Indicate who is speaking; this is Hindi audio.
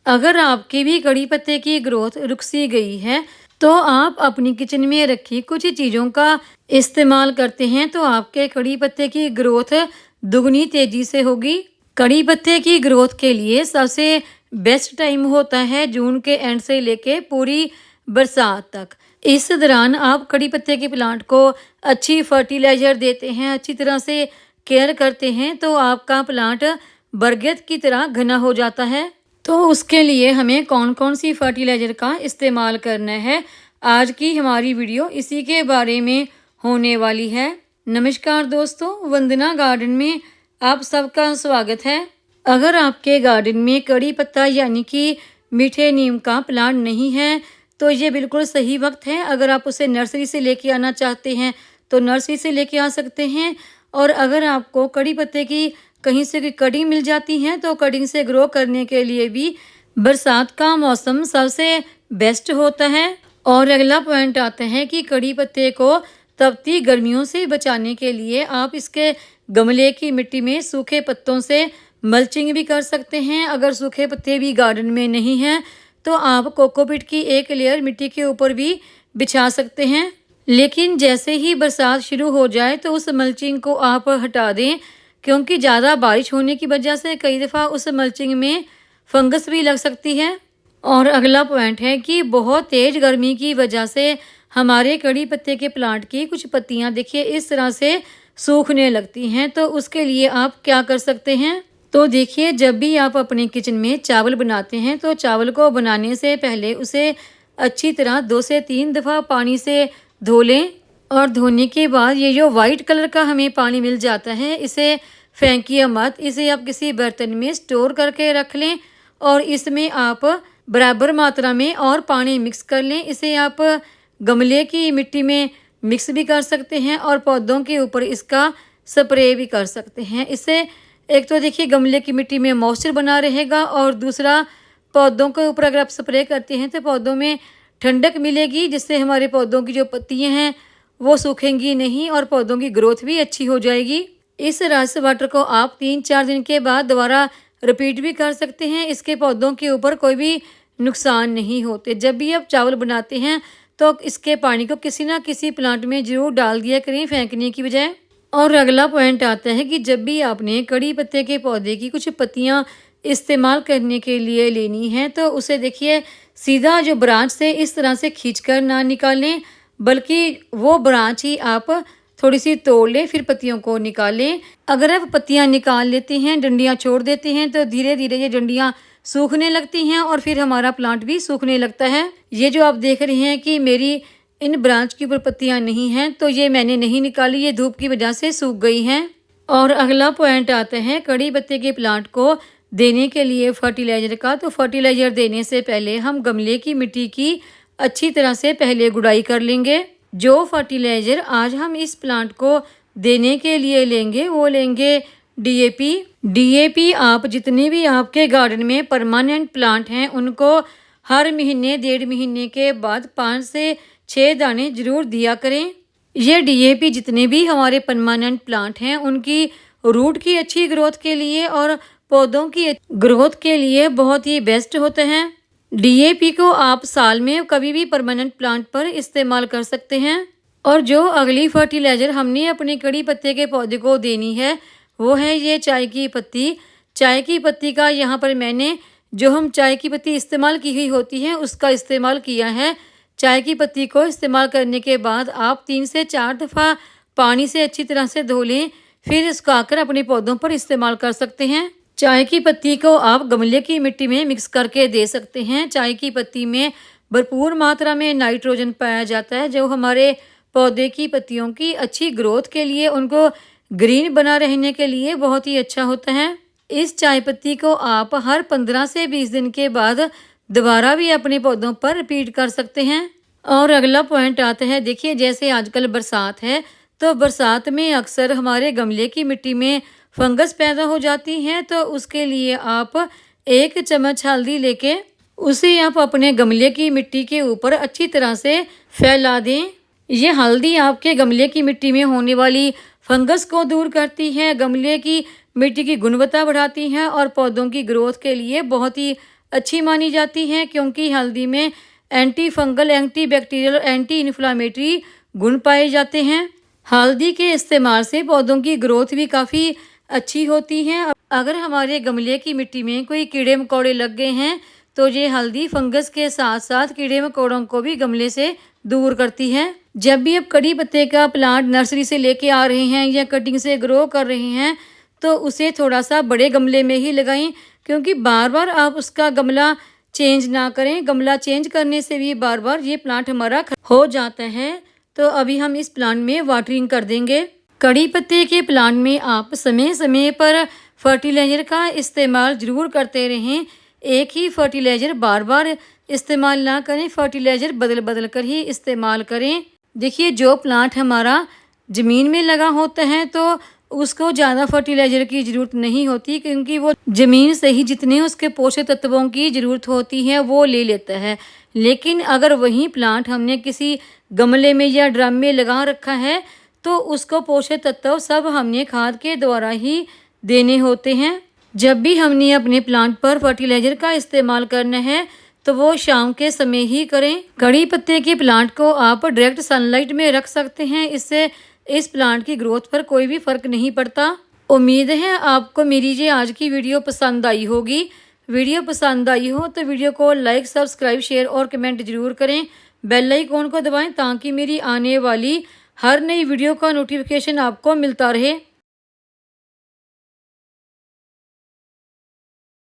Speaker 1: अगर आपकी भी कड़ी पत्ते की ग्रोथ रुक सी गई है तो आप अपनी किचन में रखी कुछ चीज़ों का इस्तेमाल करते हैं तो आपके कड़ी पत्ते की ग्रोथ दुगनी तेजी से होगी। कड़ी पत्ते की ग्रोथ के लिए सबसे बेस्ट टाइम होता है जून के एंड से लेके पूरी बरसात तक। इस दौरान आप कड़ी पत्ते के प्लांट को अच्छी फर्टिलाइजर देते हैं, अच्छी तरह से केयर करते हैं तो आपका प्लांट बरगद की तरह घना हो जाता है। तो उसके लिए हमें कौन कौन सी फर्टिलाइज़र का इस्तेमाल करना है, आज की हमारी वीडियो इसी के बारे में होने वाली है। नमस्कार दोस्तों, वंदना गार्डन में आप सबका स्वागत है। अगर आपके गार्डन में कड़ी पत्ता यानी कि मीठे नीम का प्लांट नहीं है तो ये बिल्कुल सही वक्त है। अगर आप उसे नर्सरी से लेके आना चाहते हैं तो नर्सरी से लेके आ सकते हैं, और अगर आपको कड़ी पत्ते की कहीं से भी कटिंग मिल जाती है तो कटिंग से ग्रो करने के लिए भी बरसात का मौसम सबसे बेस्ट होता है। और अगला पॉइंट आता है कि कड़ी पत्ते को तपती गर्मियों से बचाने के लिए आप इसके गमले की मिट्टी में सूखे पत्तों से मल्चिंग भी कर सकते हैं। अगर सूखे पत्ते भी गार्डन में नहीं हैं तो आप कोकोपीट की एक लेयर मिट्टी के ऊपर भी बिछा सकते हैं। लेकिन जैसे ही बरसात शुरू हो जाए तो उस मल्चिंग को आप हटा दें, क्योंकि ज़्यादा बारिश होने की वजह से कई दफ़ा उस मल्चिंग में फंगस भी लग सकती है। और अगला पॉइंट है कि बहुत तेज़ गर्मी की वजह से हमारे कड़ी पत्ते के प्लांट की कुछ पत्तियां देखिए इस तरह से सूखने लगती हैं। तो उसके लिए आप क्या कर सकते हैं, तो देखिए जब भी आप अपने किचन में चावल बनाते हैं तो चावल को बनाने से पहले उसे अच्छी तरह 2 से 3 दफ़ा पानी से धो लें। और धोने के बाद ये जो वाइट कलर का हमें पानी मिल जाता है इसे फेंकिए मत, इसे आप किसी बर्तन में स्टोर करके रख लें और इसमें आप बराबर मात्रा में और पानी मिक्स कर लें। इसे आप गमले की मिट्टी में मिक्स भी कर सकते हैं और पौधों के ऊपर इसका स्प्रे भी कर सकते हैं। इससे एक तो देखिए गमले की मिट्टी में मॉइस्चर बना रहेगा और दूसरा पौधों के ऊपर अगर आप स्प्रे करते हैं तो पौधों में ठंडक मिलेगी, जिससे हमारे पौधों की जो पत्तियां हैं वो सूखेंगी नहीं और पौधों की ग्रोथ भी अच्छी हो जाएगी। इस रस वाटर को आप 3-4 दिन के बाद दोबारा रिपीट भी कर सकते हैं। इसके पौधों के ऊपर कोई भी नुकसान नहीं होते। जब भी आप चावल बनाते हैं तो इसके पानी को किसी ना किसी प्लांट में ज़रूर डाल दिया करें फेंकने की बजाय। और अगला पॉइंट आता है कि जब भी आपने कड़ी पत्ते के पौधे की कुछ पत्तियां इस्तेमाल करने के लिए लेनी है तो उसे देखिए सीधा जो ब्रांच से इस तरह से खींचकर ना निकालें, बल्कि वो ब्रांच ही आप थोड़ी सी तोड़ लें फिर पत्तियों को निकालें। अगर आप पत्तियां निकाल लेते हैं, डंडियां छोड़ देते हैं तो धीरे धीरे ये डंडियां सूखने लगती हैं और फिर हमारा प्लांट भी सूखने लगता है। ये जो आप देख रहे हैं कि मेरी इन ब्रांच के ऊपर पत्तियां नहीं हैं तो ये मैंने नहीं निकाली, ये धूप की वजह से सूख गई हैं। और अगला पॉइंट आता है कड़ी पत्ते के प्लांट को देने के लिए फर्टिलाइज़र का। तो फर्टिलाइज़र देने से पहले हम गमले की मिट्टी की अच्छी तरह से पहले गुड़ाई कर लेंगे। जो फर्टिलाइज़र आज हम इस प्लांट को देने के लिए लेंगे वो लेंगे डीएपी। डीएपी आप जितने भी आपके गार्डन में परमानेंट प्लांट हैं उनको हर महीने 1.5 महीने के बाद 5 से 6 दाने जरूर दिया करें। ये डीएपी जितने भी हमारे परमानेंट प्लांट हैं उनकी रूट की अच्छी ग्रोथ के लिए और पौधों की ग्रोथ के लिए बहुत ही बेस्ट होते हैं। डीएपी को आप साल में कभी भी परमानेंट प्लांट पर इस्तेमाल कर सकते हैं। और जो अगली फर्टिलाइज़र हमने अपने कड़ी पत्ते के पौधे को देनी है वो है ये चाय की पत्ती। चाय की पत्ती का यहाँ पर मैंने जो हम चाय की पत्ती इस्तेमाल की हुई होती है उसका इस्तेमाल किया है। चाय की पत्ती को इस्तेमाल करने के बाद आप 3 से 4 दफ़ा पानी से अच्छी तरह से धो लें, फिर इसको आकर अपने पौधों पर इस्तेमाल कर सकते हैं। चाय की पत्ती को आप गमले की मिट्टी में मिक्स करके दे सकते हैं। चाय की पत्ती में भरपूर मात्रा में नाइट्रोजन पाया जाता है जो हमारे पौधे की पत्तियों की अच्छी ग्रोथ के लिए, उनको ग्रीन बना रहने के लिए बहुत ही अच्छा होता है। इस चाय पत्ती को आप हर 15 से 20 दिन के बाद दोबारा भी अपने पौधों पर रिपीट कर सकते हैं। और अगला पॉइंट आता है, देखिए जैसे आजकल बरसात है तो बरसात में अक्सर हमारे गमले की मिट्टी में फंगस पैदा हो जाती हैं। तो उसके लिए आप 1 चम्मच हल्दी लेके उसे आप अपने गमले की मिट्टी के ऊपर अच्छी तरह से फैला दें। ये हल्दी आपके गमले की मिट्टी में होने वाली फंगस को दूर करती है, गमले की मिट्टी की गुणवत्ता बढ़ाती है और पौधों की ग्रोथ के लिए बहुत ही अच्छी मानी जाती हैं, क्योंकि हल्दी में anti fungal, anti bacterial, anti inflammatory गुण पाए जाते हैं। हल्दी के इस्तेमाल से पौधों की ग्रोथ भी काफ़ी अच्छी होती है। अगर हमारे गमले की मिट्टी में कोई कीड़े मकोड़े लग गए हैं तो ये हल्दी फंगस के साथ साथ कीड़े मकोड़ों को भी गमले से दूर करती है। जब भी आप कड़ी पत्ते का प्लांट नर्सरी से लेके आ रहे हैं या कटिंग से ग्रो कर रहे हैं तो उसे थोड़ा सा बड़े गमले में ही लगाएं, क्योंकि बार बार आप उसका गमला चेंज ना करें। गमला चेंज करने से भी बार बार ये प्लांट हमारा हो जाता है। तो अभी हम इस प्लांट में वाटरिंग कर देंगे। कड़ी पत्ते के प्लांट में आप समय समय पर फर्टिलाइज़र का इस्तेमाल ज़रूर करते रहें। एक ही फर्टिलाइज़र बार बार इस्तेमाल ना करें, फर्टिलाइज़र बदल बदल कर ही इस्तेमाल करें। देखिए, जो प्लांट हमारा ज़मीन में लगा होता है तो उसको ज़्यादा फर्टिलाइज़र की ज़रूरत नहीं होती, क्योंकि वो ज़मीन से ही जितने उसके पोषक तत्वों की ज़रूरत होती है वो ले लेता है। लेकिन अगर वही प्लांट हमने किसी गमले में या ड्रम में लगा रखा है तो उसको पोषक तत्व सब हमने खाद के द्वारा ही देने होते हैं। जब भी हमने अपने प्लांट पर फर्टिलाइज़र का इस्तेमाल करना है तो वो शाम के समय ही करें। कड़ी पत्ते के प्लांट को आप डायरेक्ट सनलाइट में रख सकते हैं, इससे इस प्लांट की ग्रोथ पर कोई भी फ़र्क नहीं पड़ता। उम्मीद है आपको मेरी ये आज की वीडियो पसंद आई होगी। वीडियो पसंद आई हो तो वीडियो को लाइक, सब्सक्राइब, शेयर और कमेंट ज़रूर करें। बेल आइकॉन को दबाएं ताकि मेरी आने वाली हर नई वीडियो का नोटिफिकेशन आपको मिलता रहे।